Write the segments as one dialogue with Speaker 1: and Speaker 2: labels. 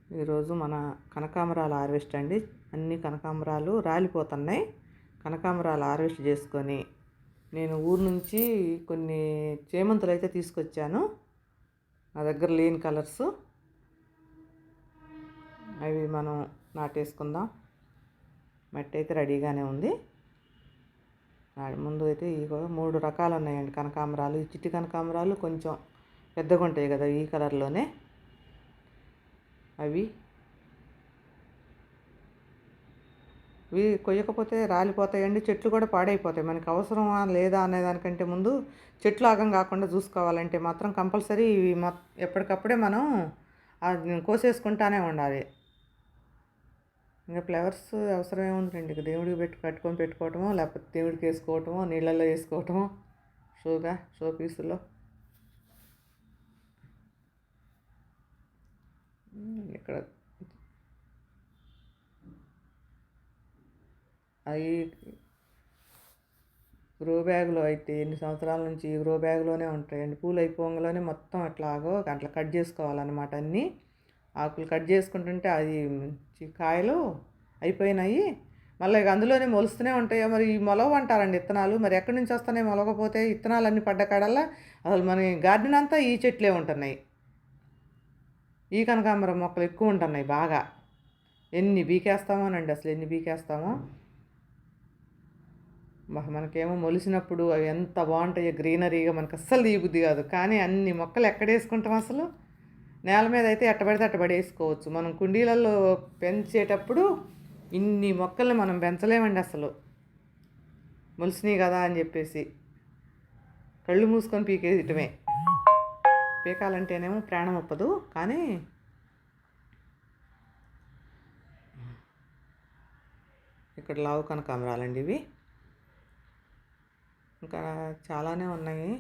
Speaker 1: ఈరోజు మన కనకాంబరాల హార్వెస్ట్ అండి. అన్ని కనకాంబరాలు రాలిపోతున్నాయి. కనకాంబరాలు హార్వెస్ట్ చేసుకొని నేను ఊరు నుంచి కొన్ని చేమంతులు అయితే తీసుకొచ్చాను. నా దగ్గర లేని కలర్స్ అవి మనం నాటేసుకుందాం. మట్టి అయితే రెడీగానే ఉంది. ముందు అయితే ఇగో 3 రకాలు ఉన్నాయండి కనకాంబరాలు. ఈ చిట్టి కనకాంబరాలు కొంచెం పెద్దగా ఉంటాయి కదా, ఈ కలర్లోనే అవి కొయ్యకపోతే రాలిపోతాయండి. చెట్లు కూడా పాడైపోతాయి. మనకి అవసరమా లేదా అనే దానికంటే ముందు చెట్లు ఆగం కాకుండా చూసుకోవాలంటే మాత్రం కంపల్సరీ ఇవి ఎప్పటికప్పుడే మనం కోసేసుకుంటానే ఉండాలి. ఇంకా ఫ్లవర్స్ అవసరం ఏముందండి, ఇక దేవుడికి కట్టుకొని పెట్టుకోవటమో, లేకపోతే దేవుడికి వేసుకోవటమో, నీళ్ళల్లో వేసుకోవటమో, షో పీసులో. ఇక్కడ అవి గ్రో బ్యాగ్లో అయితే ఎన్ని సంవత్సరాల నుంచి గ్రో బ్యాగ్లోనే ఉంటాయండి. పూలు అయిపోగానే మొత్తం అట్లా కట్ చేసుకోవాలన్నమాట. అన్నీ ఆకులు కట్ చేసుకుంటుంటే అది కాయలు అయిపోయినాయి. మళ్ళీ అందులోనే మొలుస్తూనే ఉంటాయో మరి మొలవంటారండి విత్తనాలు. మరి ఎక్కడి నుంచి వస్తున్నాయి మొలకపోతే? విత్తనాలన్నీ పడ్డ కాడల్లా అసలు మన గార్డెన్ అంతా ఈ చెట్లే ఉంటున్నాయి. ఈ కనకాంబరం మొక్కలు ఎక్కువ ఉంటున్నాయి బాగా. ఎన్ని బీకేస్తామోనండి, అసలు ఎన్ని బీకేస్తామో. మనకేమో మొలిసినప్పుడు అవి ఎంత బాగుంటాయో గ్రీనరీగా, మనకు అస్సలు తీయబుద్ధి కాదు. కానీ అన్ని మొక్కలు ఎక్కడేసుకుంటాం అసలు? నేల మీద అయితే ఎట్టబడితే అట్టబడి వేసుకోవచ్చు. మనం కుండీలలో పెంచేటప్పుడు ఇన్ని మొక్కల్ని మనం పెంచలేమండి అసలు. మొలిసినాయి కదా అని చెప్పేసి కళ్ళు మూసుకొని పీకేయటమే. పీకాలంటేనేమో ప్రాణం ఒప్పదు. కానీ ఇక్కడ లావు కనకాంబరాలండి ఇవి. ఇంకా చాలానే ఉన్నాయి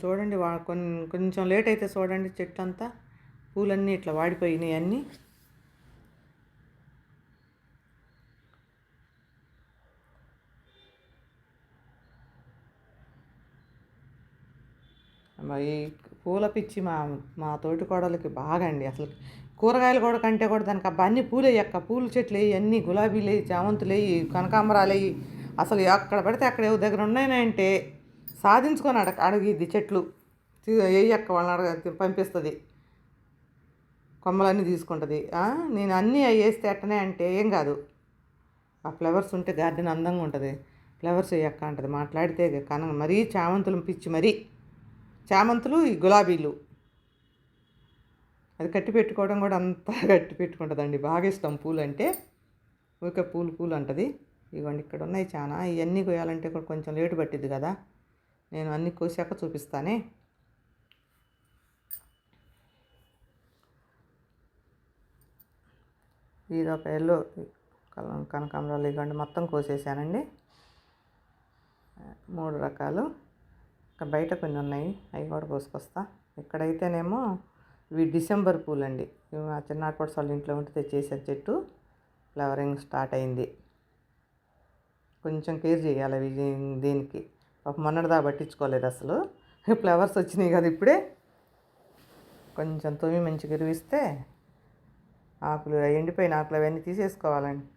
Speaker 1: చూడండి. కొంచెం లేట్ అయితే చూడండి చెట్టు అంతా పూలన్నీ ఇట్లా వాడిపోయినాయి అన్నీ. మరి పూల పిచ్చి మా తోటి కోడలకి బాగా అండి. అసలు కూరగాయలు కూడా కంటే కూడా దానికి అబ్బా అన్ని పూలు వేయక్క, పూల చెట్లు వేయి, అన్నీ గులాబీలు వేయి, చామంతులు వేయి, కనకాంబరాలు వేయి. అసలు ఎక్కడ పడితే అక్కడ దగ్గర ఉన్నాయంటే సాధించుకొని అడిగిద్ది చెట్లు వేయక్క, వాళ్ళని పంపిస్తుంది. కొమ్మలన్నీ తీసుకుంటుంది. నేను అన్నీ వేస్తే ఎట్టనే అంటే ఏం కాదు. ఆ ఫ్లవర్స్ ఉంటే గార్డెన్ అందంగా ఉంటుంది. ఫ్లవర్స్ వేయక్క అంటది మాట్లాడితే. మరీ చామంతులు పిచ్చి, మరీ చామంతులు, ఈ గులాబీలు అది కట్టి పెట్టుకోవడం కూడా అంతా కట్టి పెట్టుకుంటుందండి. బాగా ఇష్టం పూలు అంటే. ఊరికే పూలు అంటది. ఇవ్వండి ఇక్కడ ఉన్నాయి చాలా. ఇవన్నీ కోయాలంటే కూడా కొంచెం లేటు పట్టిద్ది కదా. నేను అన్నీ కోసాక చూపిస్తానే. ఇది ఒక ఎల్లో కనకాంబరాలు ఇవ్వండి, మొత్తం కోసేసానండి. 3 రకాలు. ఇంకా బయట కొన్ని ఉన్నాయి, అవి కూడా కోసుకొస్తా. ఇక్కడైతేనేమో ఇవి డిసెంబర్ పూలు అండి. ఇవి మా చిన్నపాటి వాళ్ళ ఇంట్లో ఉంటే తెచ్చేసారు చెట్టు. ఫ్లవరింగ్ స్టార్ట్ అయింది. కొంచెం కేర్ చేయాలి అవి దీనికి. మొన్నటిదా పట్టించుకోలేదు అసలు. ఫ్లవర్స్ వచ్చినాయి కదా ఇప్పుడే. కొంచెం తొమ్మి మంచిగా ఎరువిస్తే ఆకులు, ఎండిపోయిన ఆకులు అవన్నీ తీసేసుకోవాలండి.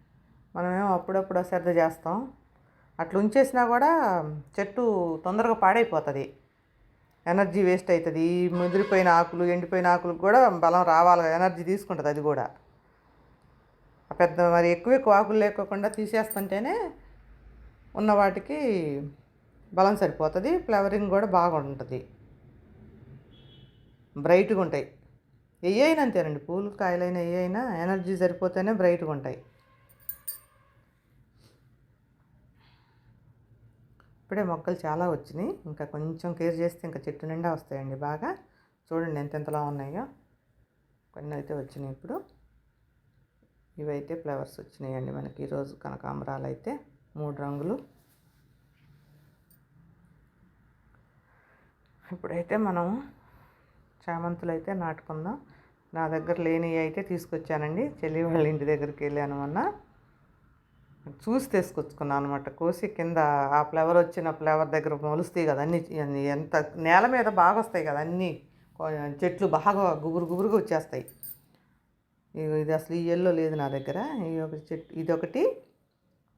Speaker 1: మనమేమో అప్పుడప్పుడు శ్రద్ధ చేస్తాం. అట్లా ఉంచేసినా కూడా చెట్టు తొందరగా పాడైపోతుంది. ఎనర్జీ వేస్ట్ అవుతుంది. ఈ ముదిరిపోయిన ఆకులు, ఎండిపోయిన ఆకులకు కూడా బలం రావాలి, ఎనర్జీ తీసుకుంటుంది అది కూడా. పెద్ద మరి ఎక్కువ ఆకులు లేకోకుండా తీసేస్తుంటేనే ఉన్న వాటికి బలం సరిపోతుంది. ఫ్లవరింగ్ కూడా బాగుంటుంది, బ్రైట్గా ఉంటాయి. అయినా అంతేనండి, పూలు కాయలైనా అయినా ఎనర్జీ సరిపోతేనే బ్రైట్గా ఉంటాయి. ఇప్పుడే మొక్కలు చాలా వచ్చినాయి. ఇంకా కొంచెం కేర్ చేస్తే ఇంకా చెట్టు నిండా వస్తాయండి బాగా. చూడండి ఎంతెంతలా ఉన్నాయో. కొన్ని అయితే వచ్చినాయి ఇప్పుడు. ఇవైతే ఫ్లవర్స్ వచ్చినాయండి మనకి ఈరోజు. కనకాంబరాలు అయితే 3 రంగులు. ఇప్పుడైతే మనం చామంతులు అయితే నాటుకుందాం. నా దగ్గర లేనివి అయితే తీసుకొచ్చానండి. చెల్లి వాళ్ళ ఇంటి దగ్గరికి వెళ్ళాను మొన్న. చూసి తీసుకొచ్చుకున్నాను అనమాట. కోసి కింద ఆ ఫ్లవర్ దగ్గర మొలుస్తాయి కదా అన్నీ. ఎంత నేల మీద బాగా వస్తాయి కదా అన్నీ చెట్లు బాగా గుబురు గుబురుగా వచ్చేస్తాయి. ఇది అసలు ఈ ఎల్లో లేదు నా దగ్గర. ఈ ఒక చెట్టు ఇదొకటి,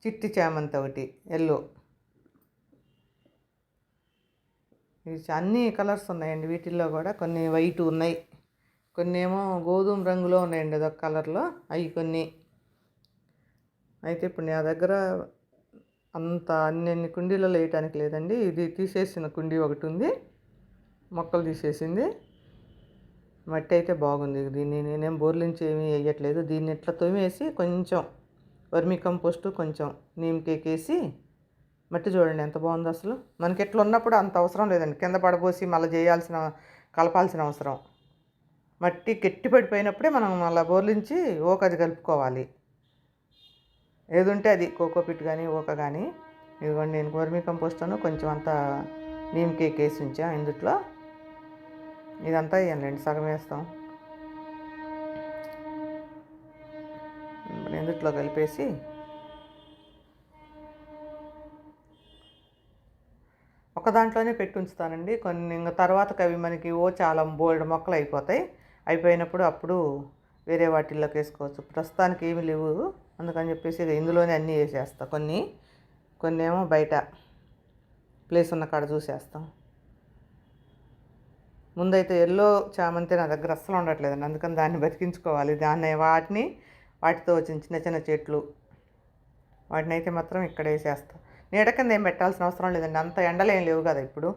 Speaker 1: చిట్టి చామంతి ఒకటి ఎల్లో. ఇవి అన్ని కలర్స్ ఉన్నాయండి వీటిల్లో కూడా. కొన్ని వైట్ ఉన్నాయి, కొన్ని ఏమో గోధుమ రంగులో ఉన్నాయండి అదొక కలర్లో, అవి కొన్ని. అయితే ఇప్పుడు నా దగ్గర అంత అన్ని కుండీలలో వేయటానికి లేదండి. ఇది తీసేసిన కుండీ ఒకటి ఉంది, మొక్కలు తీసేసింది. మట్టి అయితే బాగుంది. దీన్ని నేనేం బోర్లించి ఏమీ వేయట్లేదు. దీన్ని ఇట్లా తొమేసి కొంచెం వర్మీ కంపోస్టు, కొంచెం నీమ్ కేక్ వేసి, మట్టి చూడండి ఎంత బాగుందో అసలు. మనకి ఎట్లా ఉన్నప్పుడు అంత అవసరం లేదండి కింద పడబోసి మళ్ళీ కలపాల్సిన అవసరం. మట్టి గట్టి పడిపోయినప్పుడే మనం మళ్ళీ బోర్లించి ఓకది కలుపుకోవాలి. ఏది ఉంటే అది, కోకోపిట్ కానీ ఓక కానీ. ఇదిగోండి నేను వర్మీ కంపోస్ట్ను కొంచెం అంతా నీమ్ కేక్ వేసి ఉంచా ఇందుట్లో. ఇదంతా వేయండి, సగం వేస్తాం. ఇందుట్లో కలిపేసి ఒక దాంట్లోనే పెట్టి ఉంచుతానండి. కొన్ని ఇంకా తర్వాతకి అవి మనకి చాలా బోల్డ్ మొక్కలు అయిపోతాయి. అయిపోయినప్పుడు అప్పుడు వేరే వాటిల్లోకి వేసుకోవచ్చు. ప్రస్తుతానికి ఏమి లేవు, అందుకని చెప్పేసి ఇందులోనే అన్నీ వేసేస్తాం. కొన్ని ఏమో బయట ప్లేస్ ఉన్న కాడ చూసేస్తాం. ముందైతే ఎల్లో చామంతి నా దగ్గర అస్సలు ఉండట్లేదండి, అందుకని దాన్ని బతికించుకోవాలి. వాటితో వచ్చిన చిన్న చిన్న చెట్లు, వాటిని అయితే మాత్రం ఇక్కడ వేసేస్తాం. నీడ కింద ఏం పెట్టాల్సిన అవసరం లేదండి, అంత ఎండలు ఏం లేవు కదా ఇప్పుడు.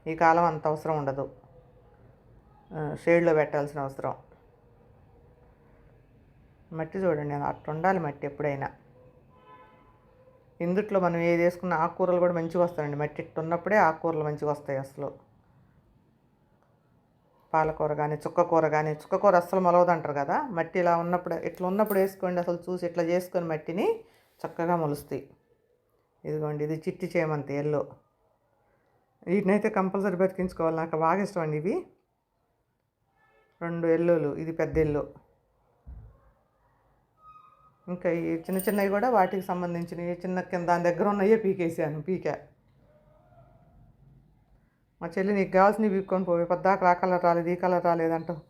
Speaker 1: ఈ కాలం అంత అవసరం ఉండదు షేడ్లో పెట్టాల్సిన అవసరం. మట్టి చూడండి అట్లా ఉండాలి మట్టి ఎప్పుడైనా. ఇందుట్లో మనం ఏది వేసుకున్న ఆకుకూరలు కూడా మంచిగా వస్తాయండి. మట్టి ఇట్టు ఉన్నప్పుడే ఆకుకూరలు మంచిగా వస్తాయి అసలు. పాలకూర కానీ చుక్కకూర అస్సలు మొలవదంటారు కదా. మట్టి ఇలా ఉన్నప్పుడు, ఇట్లా ఉన్నప్పుడు వేసుకోండి అసలు. చూసి ఇట్లా చేసుకొని మట్టిని చక్కగా మొలుస్తాయి. ఇదిగోండి ఇది చిట్టి చేమంతి ఎల్లో. వీటినైతే కంపల్సరీ బతికించుకోవాలి, నాకు బాగా ఇష్టం అండి ఇవి. 2 ఎల్లోలు, ఇది పెద్ద ఎల్లో. ఇంకా ఈ చిన్న చిన్నవి కూడా వాటికి సంబంధించినవి చిన్న కింద దాని దగ్గర ఉన్నాయే పీకా. మా చెల్లి నీకు కావాల్సినవి పీక్కొని పోయి పొద్దాక ఆ కలర్ రాలేదు, ఈ కలర్ రాలేదంటావు.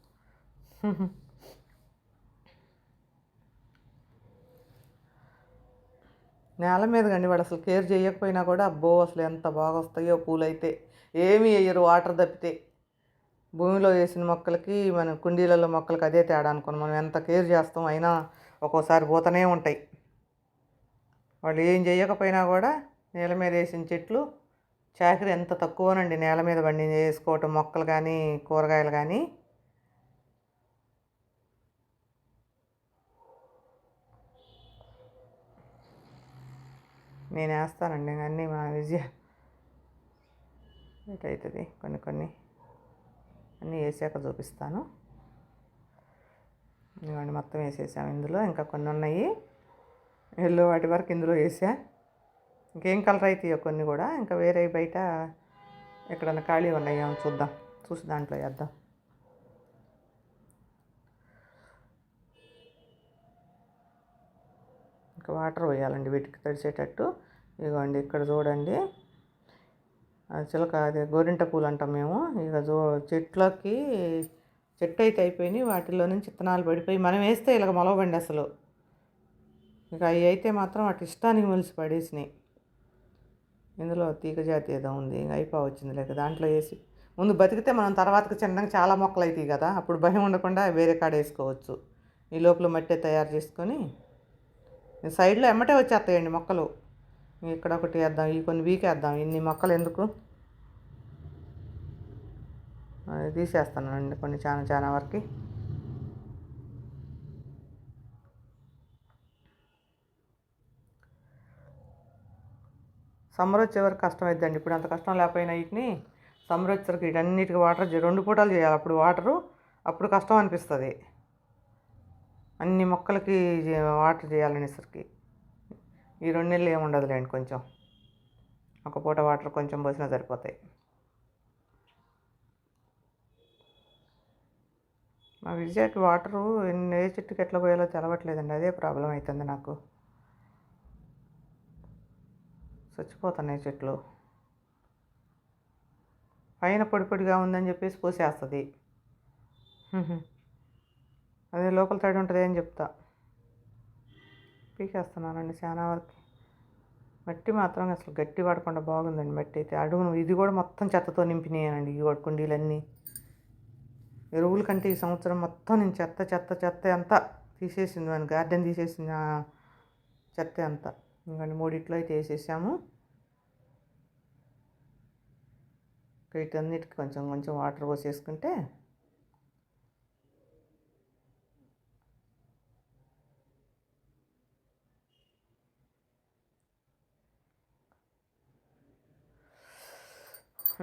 Speaker 1: నేల మీద కండి వాడు అసలు కేర్ చేయకపోయినా కూడా అబ్బో అసలు ఎంత బాగా వస్తాయో పూలు అయితే. ఏమీ వేయరు వాటర్ తప్పితే. భూమిలో వేసిన మొక్కలకి మన కుండీలలో మొక్కలకి అదే తేడా అనుకోండి. మనం ఎంత కేర్ చేస్తాం అయినా ఒక్కోసారి పోతూనే ఉంటాయి. వాళ్ళు ఏం చేయకపోయినా కూడా నేల మీద వేసిన చెట్లు చాకరీ ఎంత తక్కువనండి నేల మీద బండి వేసుకోవటం, మొక్కలు కానీ కూరగాయలు కానీ. నేను వేస్తానండి అన్నీ. మా విజయ అవుతుంది కొన్ని అన్నీ వేసాక చూపిస్తాను. ఇవన్నీ మొత్తం వేసేసాము ఇందులో. ఇంకా కొన్ని ఉన్నాయి ఎల్లో, వాటి వరకు ఇందులో వేసా. ఇంకేం కలర్ అవుతాయో కొన్ని కూడా. ఇంకా వేరే బయట ఎక్కడన్నా ఖాళీ ఉన్నాయో చూద్దాం, చూసి దాంట్లో వేద్దాం. ఇంకా వాటర్ పోయాలండి వీటికి తడిచేటట్టు. ఇదిగోండి ఇక్కడ చూడండి చిలక, అది గోరింట పూలు అంటాం మేము. ఇక చెట్టు అయితే అయిపోయినాయి, వాటిల్లో నుంచి విత్తనాలు పడిపోయి మనం వేస్తే ఇలాగ మొలవండి అసలు. ఇక అవి అయితే మాత్రం వాటి ఇష్టానికి మొలిసి పడేసినాయి. ఇందులో తీగ జాతి ఏదో ఉంది, ఇంక వచ్చింది లేక దాంట్లో వేసి ముందు బతికితే మనం తర్వాతకి చిన్నగా చాలా మొక్కలు అవుతాయి కదా, అప్పుడు భయం ఉండకుండా వేరే కాడ వేసుకోవచ్చు. ఈ లోపల మట్టి తయారు చేసుకొని సైడ్లో ఎమ్మటే వచ్చేస్తాయండి మొక్కలు. ఇక్కడ ఒకటి వేద్దాం, ఈ కొన్ని వీకేద్దాం. ఇన్ని మొక్కలు ఎందుకు తీసేస్తానండి కొన్ని చాలా వరకు. సమ్మర్ వచ్చే వరకు కష్టం అవుతుందండి. ఇప్పుడు అంత కష్టం లేకపోయినా వీటిని సమ్మర్ వచ్చేసరికి వీటన్నిటికీ వాటర్ 2 పూటలు చేయాలి. అప్పుడు కష్టం అనిపిస్తుంది అన్ని మొక్కలకి వాటర్ చేయాలనేసరికి. ఈ 2 నెలలు ఏమి ఉండదులేండి, కొంచెం ఒక పూట వాటర్ కొంచెం పోసినా సరిపోతాయి. మా విజయకి వాటరు ఏ చెట్టుకి ఎట్లా పోయాలో తెలవట్లేదండి, అదే ప్రాబ్లం అవుతుంది నాకు. చచ్చిపోతున్నాయి చెట్లు. పైన పొడిగా ఉందని చెప్పేసి పోసేస్తుంది. హుహు. అదే లోపల తడి ఉంటుంది అని చెప్తా. పీకేస్తున్నానండి చాలా వరకు. మట్టి మాత్రం అసలు గట్టి పడకుండా బాగుందండి మట్టి అయితే. అడుగును ఇది కూడా మొత్తం చెత్తతో నింపినాయనండి ఈ కూడా కుండీలన్నీ. ఎరువుల కంటే ఈ సంవత్సరం మొత్తం నేను చెత్త చెత్త చెత్త అంతా తీసేసింది, మన గార్డెన్ తీసేసిన చెత్త అంతా. ఇంకండి మూడిట్లో అయితే వేసేసాము. వీటన్నిటికి కొంచెం కొంచెం వాటర్ పోసేసుకుంటే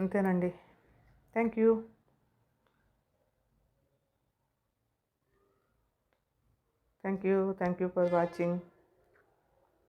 Speaker 1: అంతేనండి. Thank you. Thank you for watching.